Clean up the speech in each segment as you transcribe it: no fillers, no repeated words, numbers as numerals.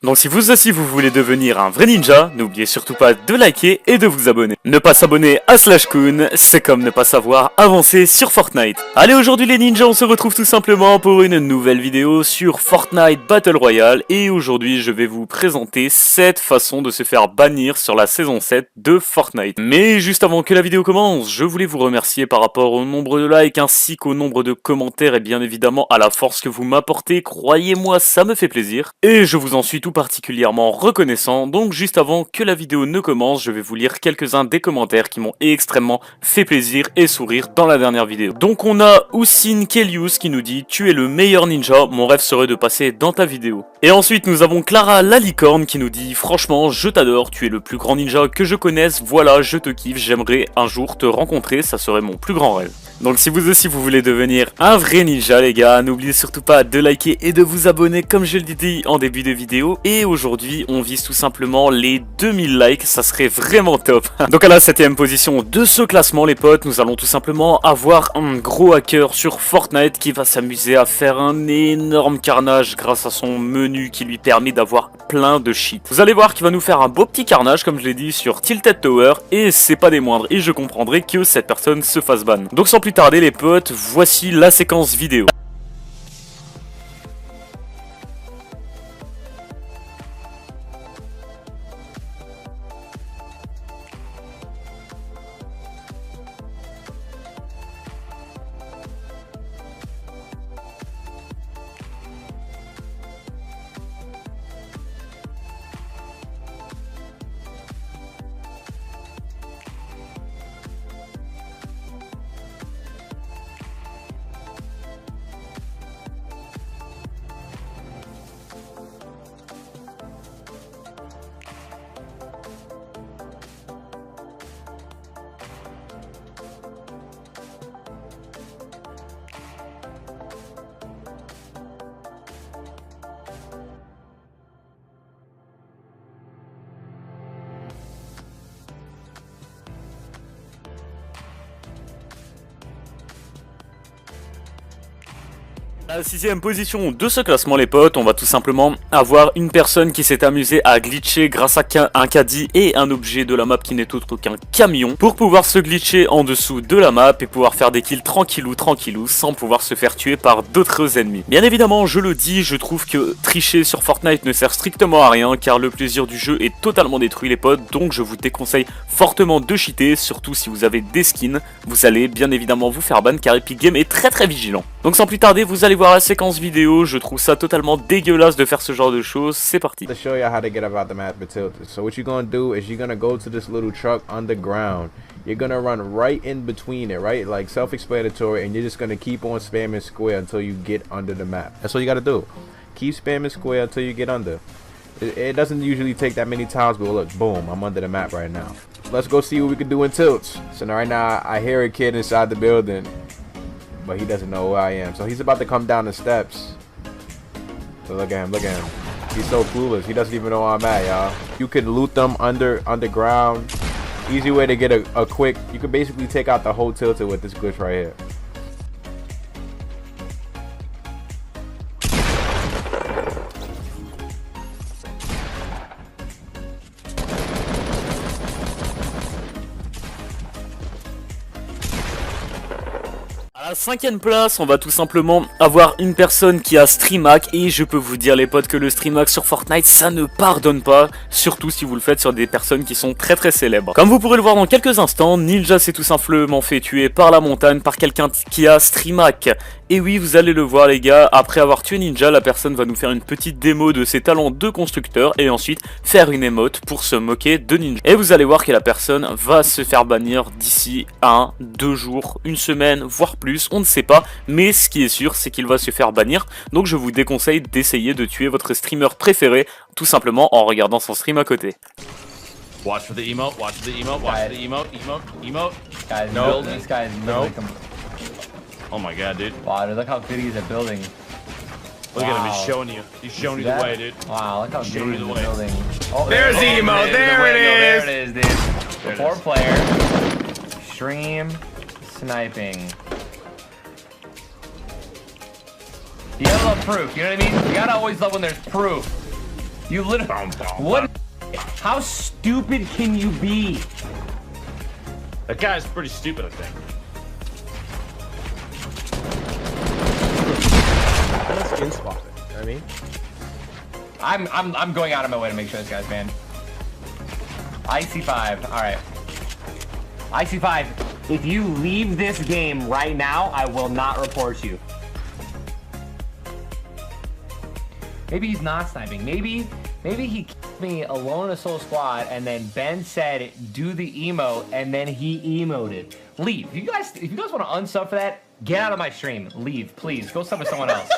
Donc si vous aussi vous voulez devenir un vrai ninja, n'oubliez surtout pas de liker et de vous abonner. Ne pas s'abonner à Slashcoon, c'est comme ne pas savoir avancer sur Fortnite. Allez, aujourd'hui les ninjas, on se retrouve tout simplement pour une nouvelle vidéo sur Fortnite Battle Royale. Et aujourd'hui je vais vous présenter 7 façons de se faire bannir sur la saison 7 de Fortnite. Mais juste avant que la vidéo commence, je voulais vous remercier par rapport au nombre de likes ainsi qu'au nombre de commentaires et bien évidemment à la force que vous m'apportez. Croyez-moi, ça me fait plaisir. Et je vous en suis tout particulièrement reconnaissant. Donc juste avant que la vidéo ne commence, je vais vous lire quelques-uns des commentaires qui m'ont extrêmement fait plaisir et sourire dans la dernière vidéo. Donc on a Oussine Kelius qui nous dit « Tu es le meilleur ninja, mon rêve serait de passer dans ta vidéo ». Et ensuite nous avons Clara la licorne qui nous dit « Franchement, je t'adore, tu es le plus grand ninja que je connaisse, voilà, je te kiffe, j'aimerais un jour te rencontrer, ça serait mon plus grand rêve ». Donc si vous aussi vous voulez devenir un vrai ninja les gars, n'oubliez surtout pas de liker et de vous abonner comme je l'ai dit en début de vidéo. Et aujourd'hui on vise tout simplement les 2000 likes, ça serait vraiment top. Donc à la 7ème position de ce classement les potes, nous allons tout simplement avoir un gros hacker sur Fortnite qui va s'amuser à faire un énorme carnage grâce à son menu qui lui permet d'avoir plein de shit. Vous allez voir qu'il va nous faire un beau petit carnage comme je l'ai dit sur Tilted Tower et c'est pas des moindres et je comprendrai que cette personne se fasse ban. Donc sans plus tarder les potes, voici la séquence vidéo. À la 6ème position de ce classement les potes, on va tout simplement avoir une personne qui s'est amusée à glitcher grâce à un caddie et un objet de la map qui n'est autre qu'un camion pour pouvoir se glitcher en dessous de la map et pouvoir faire des kills tranquillou sans pouvoir se faire tuer par d'autres ennemis. Bien évidemment, je le dis, je trouve que tricher sur Fortnite ne sert strictement à rien car le plaisir du jeu est totalement détruit les potes, donc je vous déconseille fortement de cheater, surtout si vous avez des skins, vous allez bien évidemment vous faire ban car Epic Games est très vigilant. Donc sans plus tarder, vous allez voir la séquence vidéo, je trouve ça totalement dégueulasse de faire ce genre de choses, c'est parti. To show you how to get about the map tilted. So what you're gonna do is you're gonna go to this little truck underground. You're gonna run right in between it, right? Like self-explanatory, and you're just gonna keep on spamming square until you get under the map. That's all you gotta do. Keep spamming square until you get under. It doesn't usually take that many times, but look, boom, I'm under the map right now. Let's go see what we can do in tilts. So now, right now, I hear a kid inside the building, but he doesn't know who I am. So he's about to come down the steps. So look at him. He's so clueless. He doesn't even know where I'm at, y'all. You can loot them underground. Easy way to get a quick. You can basically take out the whole tilted with this glitch right here. À la 5ème place, on va tout simplement avoir une personne qui a Streamhack et je peux vous dire les potes que le Streamhack sur Fortnite ça ne pardonne pas, surtout si vous le faites sur des personnes qui sont très célèbres. Comme vous pourrez le voir dans quelques instants, Ninja s'est tout simplement fait tuer par la montagne par quelqu'un qui a Streamhack. Et oui, vous allez le voir les gars, après avoir tué Ninja, la personne va nous faire une petite démo de ses talents de constructeur et ensuite faire une émote pour se moquer de Ninja. Et vous allez voir que la personne va se faire bannir d'ici 1, 2 jours, une semaine, voire plus, on ne sait pas. Mais ce qui est sûr, c'est qu'il va se faire bannir. Donc je vous déconseille d'essayer de tuer votre streamer préféré, tout simplement en regardant son stream à côté. Watch for the emote, watch for the emote, watch for the emote. Guys, No. this guy's No. literally Oh my god, dude. wow, dude, look how good he is at building. Look at him, Wow. he's showing you. He's showing you the That- way, dude. Wow, look how Show good me he is the at way. building. Oh, There's the emote, there it is. There it is, dude. There it The 4 is. player. Extreme sniping. You gotta love proof, you know what I mean? You gotta always love when there's proof. You literally. What? How stupid can you be? That guy's pretty stupid, I think. Skin swapping. You know what I mean? I'm going out of my way to make sure this guy's banned. IC5. All right. IC5. If you leave this game right now, I will not report you. Maybe he's not sniping. Maybe he killed me alone in a solo squad, and then Ben said, "Do the emote," and then he emoted. Leave. If you guys want to unsub for that, get out of my stream. Leave, please. Go sub with someone else.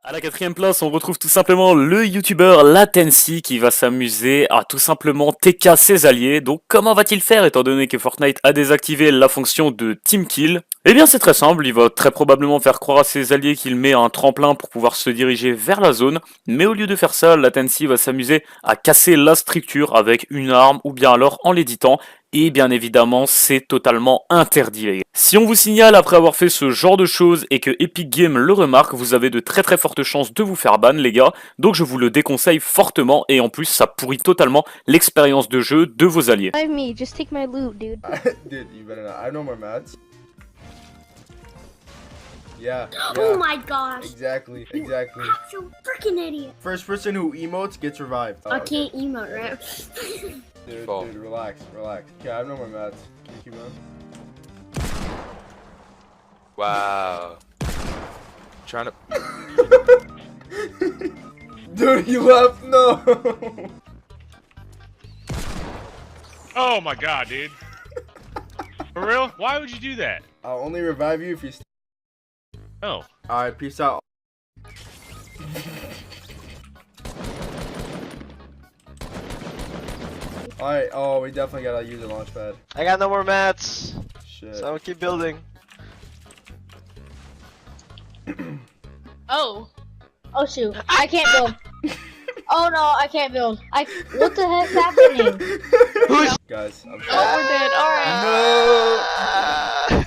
À la 4e place, on retrouve tout simplement le youtubeur Latency qui va s'amuser à tout simplement TK ses alliés. Donc comment va-t-il faire étant donné que Fortnite a désactivé la fonction de Team Kill? Eh bien c'est très simple, il va très probablement faire croire à ses alliés qu'il met un tremplin pour pouvoir se diriger vers la zone. Mais au lieu de faire ça, Latency va s'amuser à casser la structure avec une arme ou bien alors en l'éditant. Et bien évidemment, c'est totalement interdit, les gars. Si on vous signale après avoir fait ce genre de choses et que Epic Games le remarque, vous avez de très très fortes chances de vous faire ban, les gars. Donc je vous le déconseille fortement et en plus, ça pourrit totalement l'expérience de jeu de vos alliés. Revive me, just take my loot, dude. Dude, you better not. I know more mats. Yeah. Oh my gosh. Exactly. You're so freaking idiot. First person who emotes gets revived. I can't emote, right? Dude, relax. Okay, I have no more mats. Can you keep going? Wow. Trying to. Dude, you left? No. Oh my god, dude. For real? Why would you do that? I'll only revive you if you. Oh. Alright, peace out. Alright, oh, we definitely gotta use a launch pad. I got no more mats. Shit. So I'm gonna keep building. Oh. Oh shoot, I can't build. Oh no, I can't build. What the heck's happening? Guys, I'm sorry. Oh, we're dead, alright. No!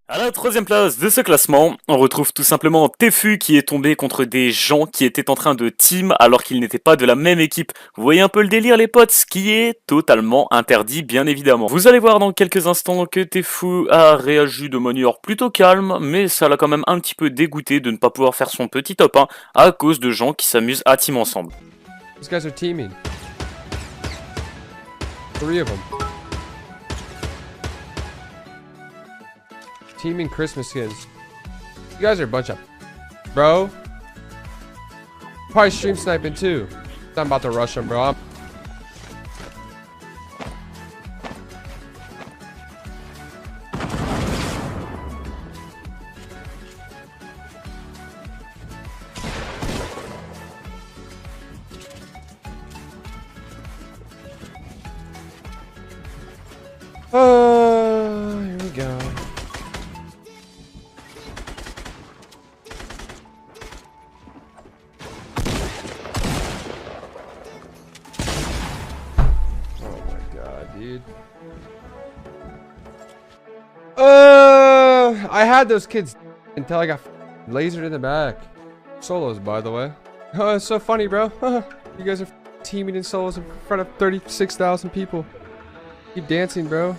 À la 3e place de ce classement, on retrouve tout simplement Tefu qui est tombé contre des gens qui étaient en train de team alors qu'ils n'étaient pas de la même équipe. Vous voyez un peu le délire les potes, ce qui est totalement interdit bien évidemment. Vous allez voir dans quelques instants que Tefu a réagi de manière plutôt calme, mais ça l'a quand même un petit peu dégoûté de ne pas pouvoir faire son petit top 1 à cause de gens qui s'amusent à team ensemble. These guys are teaming. 3 of them. Teaming Christmas skins. You guys are a bunch of bro. Probably stream sniping too. I'm about to rush them, bro. Here we go. Dude. I had those kids until I got lasered in the back. Solos, by the way. Oh, it's so funny, bro. You guys are teaming in solos in front of 36,000 people. Keep dancing, bro.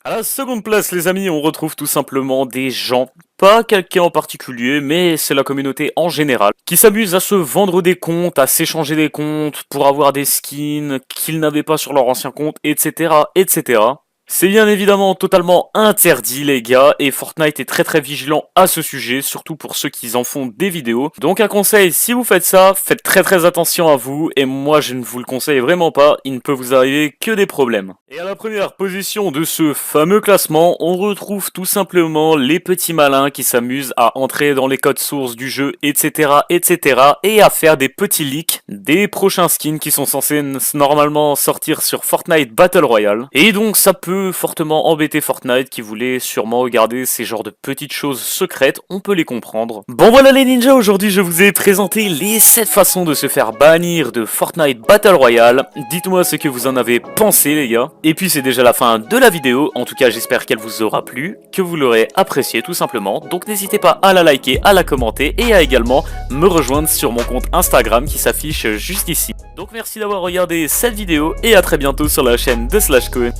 À la 2e place, les amis, on retrouve tout simplement des gens, pas quelqu'un en particulier, mais c'est la communauté en général, qui s'amuse à se vendre des comptes, à s'échanger des comptes pour avoir des skins qu'ils n'avaient pas sur leur ancien compte, etc., etc. C'est bien évidemment totalement interdit les gars, et Fortnite est très très vigilant à ce sujet, surtout pour ceux qui en font des vidéos. Donc un conseil, si vous faites ça, faites très très attention à vous, et moi je ne vous le conseille vraiment pas, il ne peut vous arriver que des problèmes. Et à la première position de ce fameux classement, on retrouve tout simplement les petits malins qui s'amusent à entrer dans les codes sources du jeu, etc., etc., et à faire des petits leaks des prochains skins qui sont censés normalement sortir sur Fortnite Battle Royale. Et donc ça peut peut fortement embêter Fortnite qui voulait sûrement regarder ces genres de petites choses secrètes, on peut les comprendre. Bon voilà les ninjas, aujourd'hui je vous ai présenté les 7 façons de se faire bannir de Fortnite Battle Royale. Dites-moi ce que vous en avez pensé les gars. Et puis c'est déjà la fin de la vidéo, en tout cas j'espère qu'elle vous aura plu, que vous l'aurez apprécié tout simplement. Donc n'hésitez pas à la liker, à la commenter et à également me rejoindre sur mon compte Instagram qui s'affiche juste ici. Donc merci d'avoir regardé cette vidéo et à très bientôt sur la chaîne de Slashcoon.